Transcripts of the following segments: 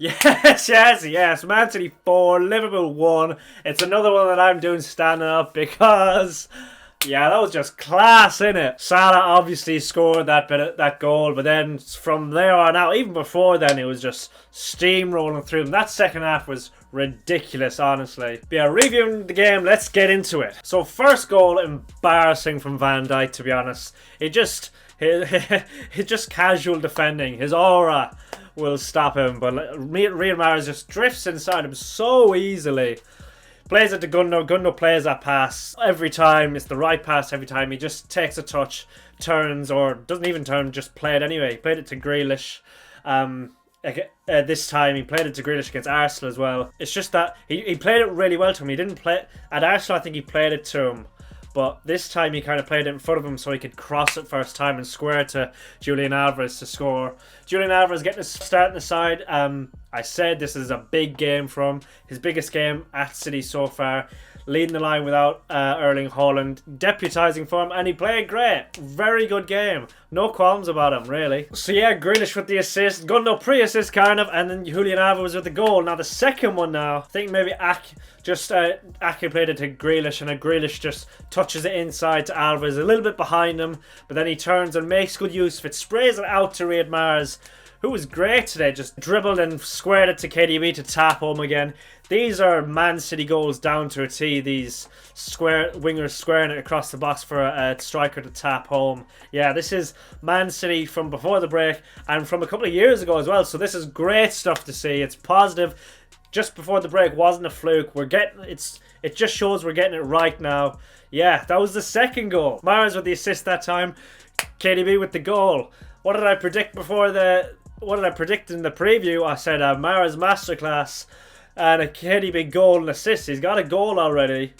Yes. Man City 4, Liverpool 1. It's another one that I'm doing standing up because, yeah, that was just class, innit? Salah obviously scored that goal, but then from there on out, even before then, it was just steamrolling through them. That second half was ridiculous, honestly. But yeah, reviewing the game, let's get into it. So first goal, embarrassing from Van Dijk, to be honest. It's just casual defending. His aura will stop him, but Riyad Mahrez just drifts inside him so easily. Plays it to Gundo. Gundo plays that pass every time. It's the right pass every time. He just takes a touch, turns, or doesn't even turn, just play it anyway. He played it to Grealish. This time he played it to Grealish against Arsenal as well. It's just that he played it really well to him. He didn't play at Arsenal. I think he played it to him, but this time he kind of played it in front of him so he could cross it first time and square it to Julian Alvarez to score. Julian Alvarez getting a start in the side. I said this is a big game for him. His biggest game at City so far. Leading the line without Erling Haaland. Deputising for him, and he played great. Very good game. No qualms about him, really. So yeah, Grealish with the assist. Gundo pre-assist kind of, and then Julian Alvarez with the goal. Now the second one now, I think maybe Ake played it to Grealish, and then Grealish just touches it inside to Alvarez, a little bit behind him, but then he turns and makes good use of it. Sprays it out to Riyad Mahrez, who was great today, just dribbled and squared it to KDB to tap home again. These are Man City goals down to a T. These wingers squaring it across the box for a striker to tap home. Yeah, this is Man City from before the break and from a couple of years ago as well. So this is great stuff to see. It's positive. Just before the break wasn't a fluke. It just shows we're getting it right now. Yeah, that was the second goal. Mahrez with the assist that time. KDB with the goal. What did I predict in the preview? I said Mahrez masterclass and a KDB goal and assist. He's got a goal already.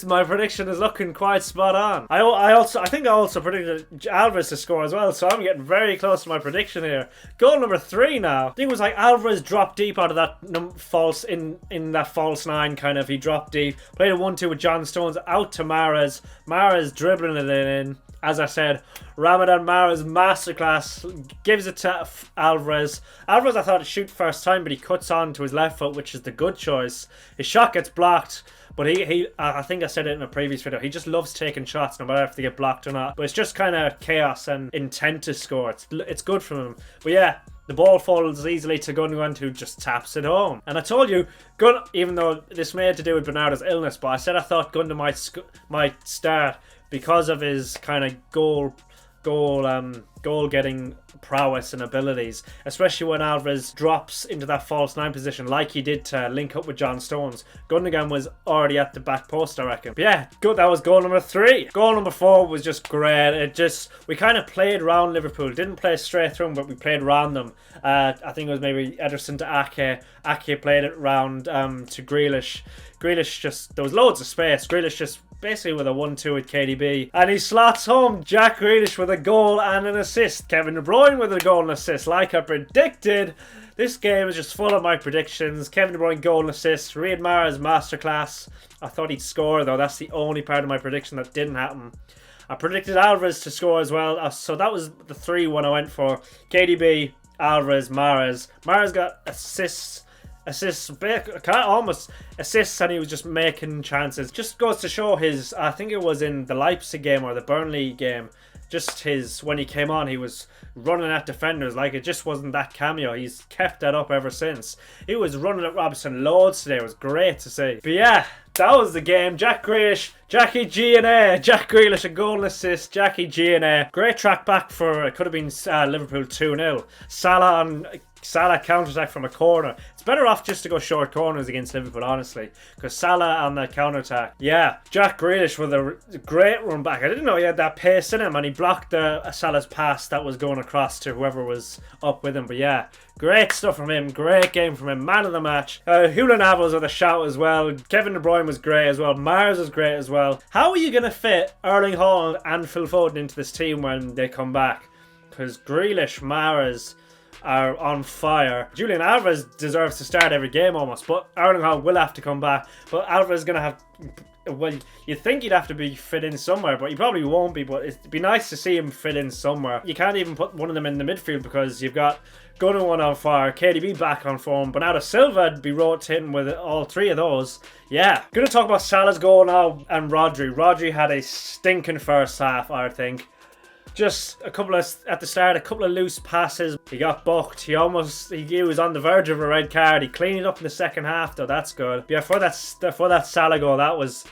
My prediction is looking quite spot on. I think I also predicted Alvarez to score as well, so I'm getting very close to my prediction here. Goal number 3 now. I think it was like Alvarez dropped deep out of that false in that false nine kind of. He dropped deep, played a 1-2 with John Stones out to Mahrez. Mahrez dribbling it in. As I said, Ramadan Mahrez masterclass, gives it to Alvarez. Alvarez, I thought, would shoot first time, but he cuts on to his left foot, which is the good choice. His shot gets blocked, but I think I said it in a previous video, he just loves taking shots no matter if they get blocked or not. But it's just kind of chaos and intent to score. It's good from him. But yeah, the ball falls easily to Gundogan, who just taps it home. And I told you, even though this may have to do with Bernardo's illness, but I said I thought Gundogan might start because of his kind of goal getting prowess and abilities, especially when Alvarez drops into that false nine position like he did to link up with John Stones. Gundogan was already at the back post, I reckon. But yeah, good. That was goal number 3. Goal number 4 was just great. We kind of played round Liverpool. Didn't play straight through them, but we played round them. I think it was maybe Ederson to Ake. Ake played it round to Grealish. There was loads of space. Grealish just basically with a 1-2 with KDB, and he slots home Jack Grealish with a goal and an assist. Kevin De Bruyne with a goal and assist, like I predicted. This game is just full of my predictions. Kevin De Bruyne goal and assist. Riyad Mahrez masterclass. I thought he'd score though. That's the only part of my prediction that didn't happen. I predicted Alvarez to score as well, so that was the 3-1 I went for. KDB, Alvarez, Mahrez. Mahrez got assists, almost assists, and he was just making chances. Just goes to show his, I think it was in the Leipzig game or the Burnley game, just when he came on, he was running at defenders like it just wasn't that cameo. He's kept that up ever since. He was running at Robinson loads today. It was great to see. But yeah, that was the game. Jack Grealish, Jackie G and A. Jack Grealish, a goal and assist. Jackie G and A. Great track back for, it could have been Liverpool 2-0. Salah counter-attack from a corner. It's better off just to go short corners against Liverpool, honestly, because Salah on the counter-attack. Yeah, Jack Grealish with a great run back. I didn't know he had that pace in him, and he blocked Salah's pass that was going across to whoever was up with him. But yeah, great stuff from him. Great game from him. Man of the match. Julian Alvarez with a shout as well. Kevin De Bruyne was great as well. Mahrez was great as well. How are you going to fit Erling Haaland and Phil Foden into this team when they come back? Because Grealish, Mahrez are on fire. Julian Alvarez deserves to start every game almost, but Erling Haaland will have to come back. But Alvarez is going to have, well, you'd think he'd have to be fit in somewhere, but he probably won't be. But it'd be nice to see him fit in somewhere. You can't even put one of them in the midfield because you've got Gundogan on fire, KDB back on form, Bernardo Silva would be rotating with all three of those. Yeah. Gonna talk about Salah's goal now and Rodri. Rodri had a stinking first half, I think. Just at the start, a couple of loose passes. He got booked. He was on the verge of a red card. He cleaned it up in the second half, though. That's good. But yeah, for that Salah goal, that was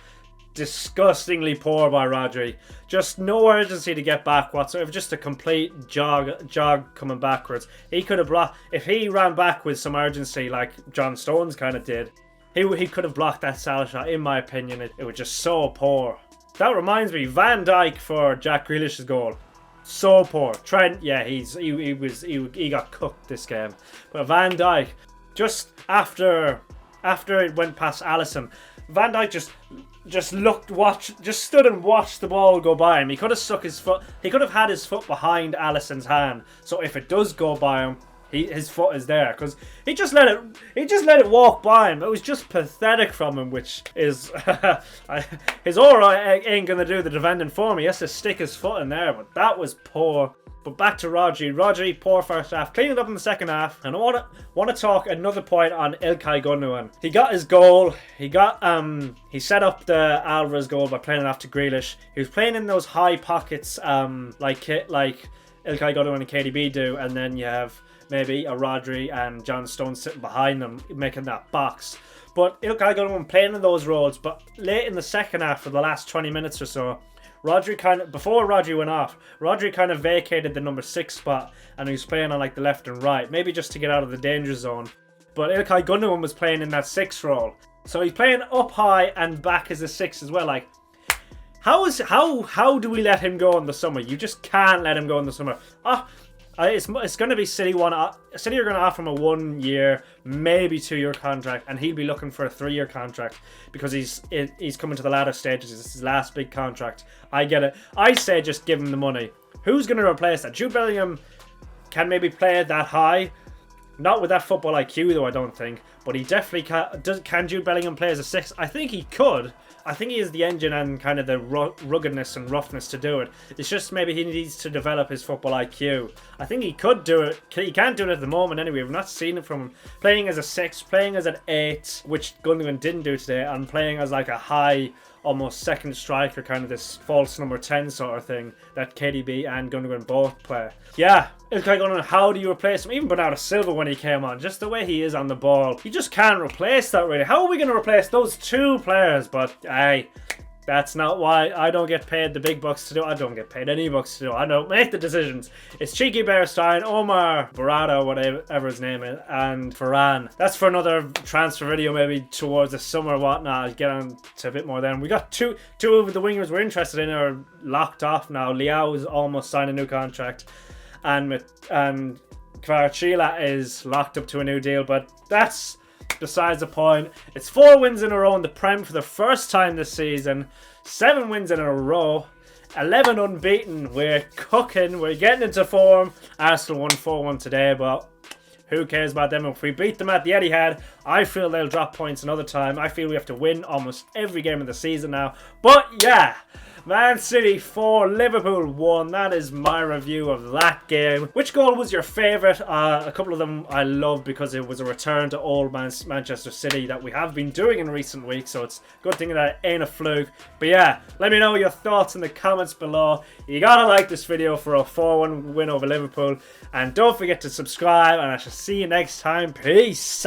disgustingly poor by Rodri. Just no urgency to get back whatsoever. Just a complete jog coming backwards. He could have blocked if he ran back with some urgency, like John Stones kind of did. He could have blocked that Salah shot. In my opinion, it was just so poor. That reminds me, Van Dijk for Jack Grealish's goal. So poor. Trent, yeah, he got cooked this game. But Van Dijk, just after it went past Alisson, Van Dijk just stood and watched the ball go by him. He could have stuck his foot. He could have had his foot behind Alisson's hand. So if it does go by him, his foot is there, because he just let it walk by him. It was just pathetic from him, which is his aura ain't gonna do the defending for me. He has to stick his foot in there, but that was poor. But back to Rodri. Rodri, poor first half, cleaned it up in the second half. And I want to talk another point on Ilkay Gundogan. He got his goal. He set up the Alvarez goal by playing it off to Grealish. He was playing in those high pockets, like Ilkay Gundogan and KDB do, and then you have maybe a Rodri and John Stones sitting behind them, making that box. But Ilkay Gundogan playing in those roles, but late in the second half, for the last 20 minutes or so, before Rodri went off, Rodri kind of vacated the number 6 spot, and he was playing on like the left and right, maybe just to get out of the danger zone. But Ilkay Gundogan was playing in that 6 role, so he's playing up high and back as a 6 as well. Like, how do we let him go in the summer? You just can't let him go in the summer. It's going to be City. City are going to offer him a 1 year, maybe 2 year contract, and he'll be looking for a 3 year contract because he's coming to the latter stages. This is his last big contract. I get it. I say just give him the money. Who's going to replace that? Jude Bellingham can maybe play it that high. Not with that football IQ though, I don't think. But he definitely can. Can Jude Bellingham play as a 6? I think he could. I think he has the engine and kind of the ruggedness and roughness to do it. It's just maybe he needs to develop his football IQ. I think he could do it. He can't do it at the moment anyway. We've not seen it from him. Playing as a 6, playing as an 8, which Gundogan didn't do today, and playing as like a high, almost second striker, kind of this false number 10 sort of thing that KDB and Gundogan both play. Yeah, Ilkay Gundogan, how do you replace him? Even Bernardo Silva when he came on, just the way he is on the ball, you just can't replace that really. How are we going to replace those 2 players? But hey, that's not why I don't get paid the big bucks to do. I don't get paid any bucks to do. I don't make the decisions. It's Cheeky Bearstein, Omar Barada, whatever his name is, and Varane. That's for another transfer video, maybe towards the summer or whatnot. I'll get on to a bit more then. We got two of the wingers we're interested in are locked off now. Liao is almost signed a new contract, and Kvaratskhelia is locked up to a new deal, but that's besides the point. It's 4 wins in a row in the Prem for the first time this season. 7 wins in a row. 11 unbeaten. We're cooking. We're getting into form. Arsenal won 4-1 today, but who cares about them? If we beat them at the Etihad, I feel they'll drop points another time. I feel we have to win almost every game of the season now. But yeah, Man City 4, Liverpool 1. That is my review of that game. Which goal was your favourite? A couple of them I love because it was a return to old Manchester City that we have been doing in recent weeks. So it's a good thing that it ain't a fluke. But yeah, let me know your thoughts in the comments below. You gotta like this video for a 4-1 win over Liverpool. And don't forget to subscribe, and I shall see you next time. Peace!